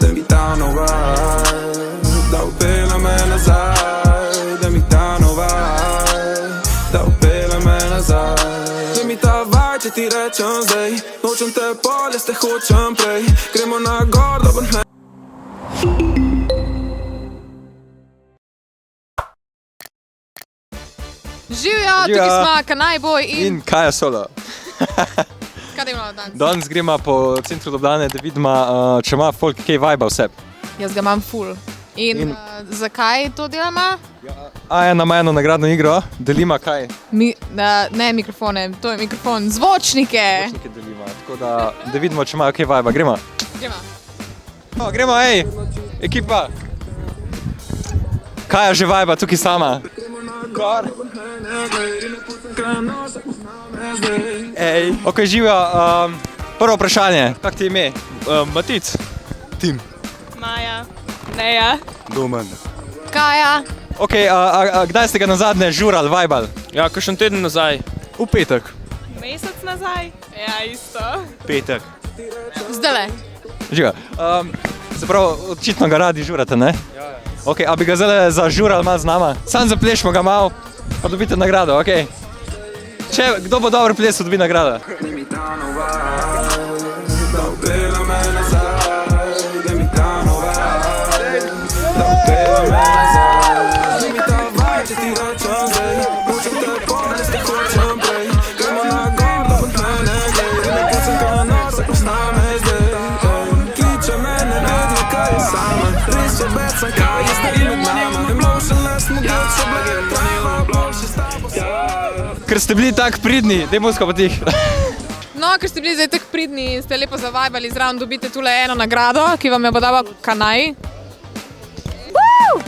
da mi dano vaj, da upele me nazaj, da mi dano vaj, da upele me nazaj. Da mi ta vaj, če ti rečem zdaj, nočem te polje, te hočem prej, gremo na gor, da bom Živjo, tukaj smo Kanaj Boj in Kaja Solo. Kaj delamo danes? Danes gremo po centru Ljubljane, da vidimo, če ima folk kaj vibe vse. Jaz ga imam full. In zakaj to delamo? A1 ima eno nagradno igro, delimo kaj? Ne mikrofone, to je mikrofon, zvočnike! Zvočnike delimo, tako da vidimo, če imajo kaj vibe. Gremo? Gremo. Gremo, ej, ekipa! Kaja že vibe, tukaj sama. Kar. Ej, ok, živijo. Prvo vprašanje, kak ti je ime? Matic? Tim. Maja. Neja. Domen. Kaja. Ok, kdaj ste ga nazadnje žurali, vibali? Ja, kakšen teden nazaj. V petek. Mesec nazaj. Ja, isto. Petek. Zdajle. Živijo. Se pravi, očitno ga radi žurate, ne? Ja. Ok, a bi ga zdaj zažurali malo z nama? Sam zaplešmo ga malo, pa dobite nagrado, ok? Kdo bo dobro plesal, dobi nagrado? Ker ste bili tak pridni, daj musko pa tih. No, ker ste bili zdaj tak pridni in ste lepo zavajbali, zraven dobite tule eno nagrado, ki vam jo bo dala Kanaj.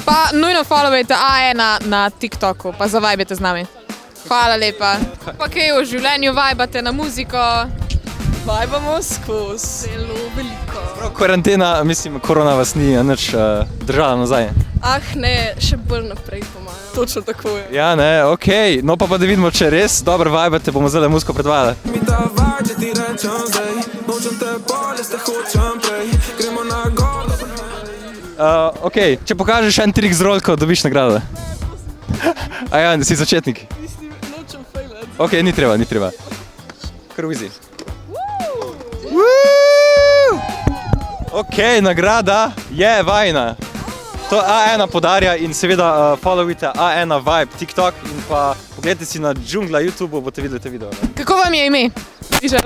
Pa nujno followajte A1 na TikToku, pa zavajbajte z nami. Hvala lepa. Pa kaj v življenju vajbate na muziko? Vajbamo skozi. Zelo veliko. Karantena, mislim, korona vas ni nič držala nazaj. Ah ne, še bolj naprej po mojem. Točno tako je. Ja, ne, okej. No pa da vidimo, če res dobro vibate, bomo zdaj musko predvajali. Okej, če pokažeš en trik z rolko, dobiš nagrado. A ja, si začetnik. Mislim, nočem fejlati. Okej, ni treba. Kar vizi. Okej, nagrada je vajna. To A1 podarja in seveda followite A1 Vibe TikTok in pa pogledajte si na Džungla YouTube, boste videli te video. Kako vam je ime? Iža.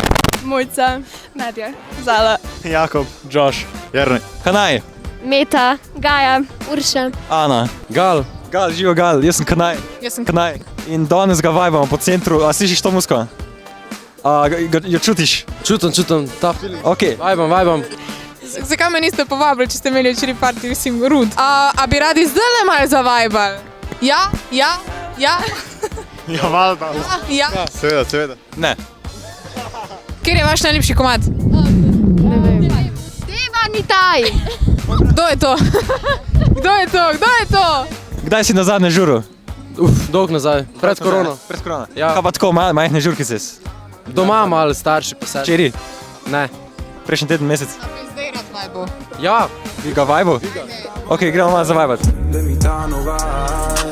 Mojca. Nadja. Zala. Jakob. Josh. Jernej. Kanaj. Meta, Gaja, Urša. Ana. Gal. Gal, živo Gal, jaz sem Kanaj. Jaz sem Kanaj. In danes ga vibamo po centru. A slišiš to musko? Jo čutiš? Čutim, ta feeling. Okej. Vibam. Zakaj me niste povabili, če ste imeli včeraj party, mislim, rud? A bi radi zdajle malo zavajbali? Ja? Ja, valjda. Ja? Seveda. Ne. Kjer je vaš najljubši komad? Deva ni taj! Kdo je to? Kdo je to? Kdaj si nazadnje žuril? Dolg nazaj. Pred korono. Pred korono. Ja. Kaj pa tako, majhne žurke si? Doma malo starši pa se. Včeraj? Ne. Prejšnji teden, mesec? A bi zdaj rad vajbo? Ja. Vi ga vajbo? Okej, gremo malo zavajbati. Da mi dano vaj,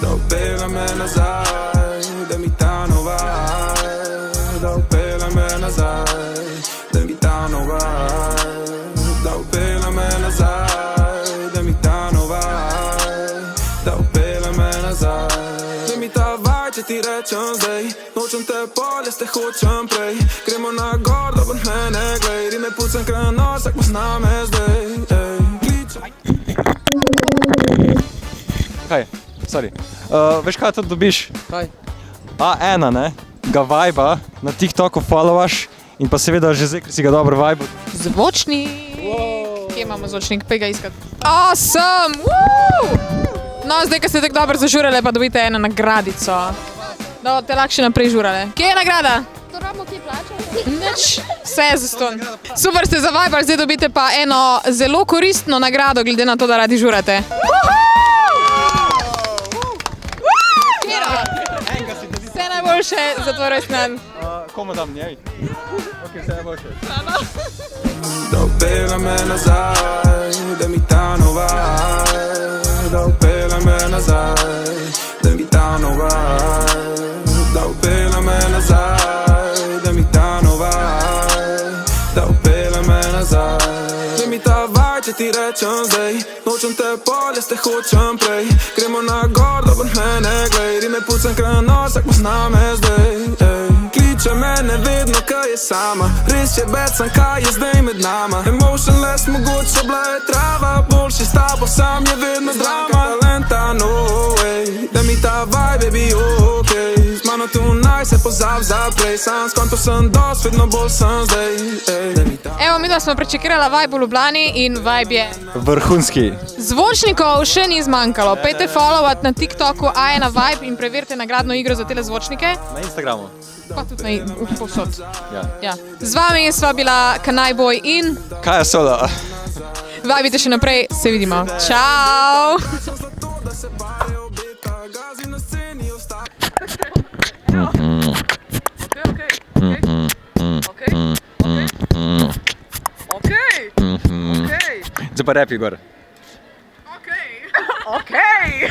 da upele me nazaj, da mi dano vaj, da upele me nazaj, da mi dano vaj, da upele me nazaj, da mi dano vaj, da upele me nazaj. Da mi ta vaj, če ti rečem zdaj, nočem te polje, te hočem prej, gremo na gor, da bod mene glej, rime pucam kraj nos, ak pozna me zdaj, ej. Kaj? Sorry. Veš kaj to dobiš? Kaj? A1, ne? Ga vajba, na TikToku followaš in pa seveda že zdaj, ker si ga dobro vajbo. Zvočnik. Kje imamo zvočnik? Pej ga iskat. Awesome! Woo! No, zdaj, ko ste tako dobro zažurali, pa dobite eno nagradico. Da te lahko še naprej žurale. Kje je nagrada? To rabimo kje plačati? Nič, vse je zastonj. Super ste zavajbali, zdaj dobite pa eno zelo koristno nagrado, glede na to, da radi žurate. Vse najboljše za tvoj rojstni dan. Komu dam njej? Ok, vse najboljše. Da upele me nazaj. mi ta vaj, če ti rečem zdaj. Nočem te pol, jaz te hočem prej. Gremo na gor, dobro mene glej. Rime pucam krenos, ak pozna me zdaj, ej. Kliče mene vedno, kaj je sama. Res je becam, kaj je zdaj med nama. Emotionless, mogoče bila je trava. Boljši s tabo, sam je vedno drama. Talenta, no way, da mi ta vaj, baby, okej. Z mano tu naj se pozav za prej. Sam skonto sem dost, vedno bolj sem zdaj, ej. Evo, mi da smo prečekirala vibe v Ljubljani in vibe je. Vrhunski. Zvočnikov še ni zmanjkalo. Pejte followat na TikToku Ajena Vibe in preverite nagradno igro za tele zvočnike. Na Instagramu. Pa tudi povsod. Ja. Ja. Z vami sva bila Kanajboj in Kaja Sola. vabite še naprej, se vidimo. Čau! Zdaj pa repi gor. Okay.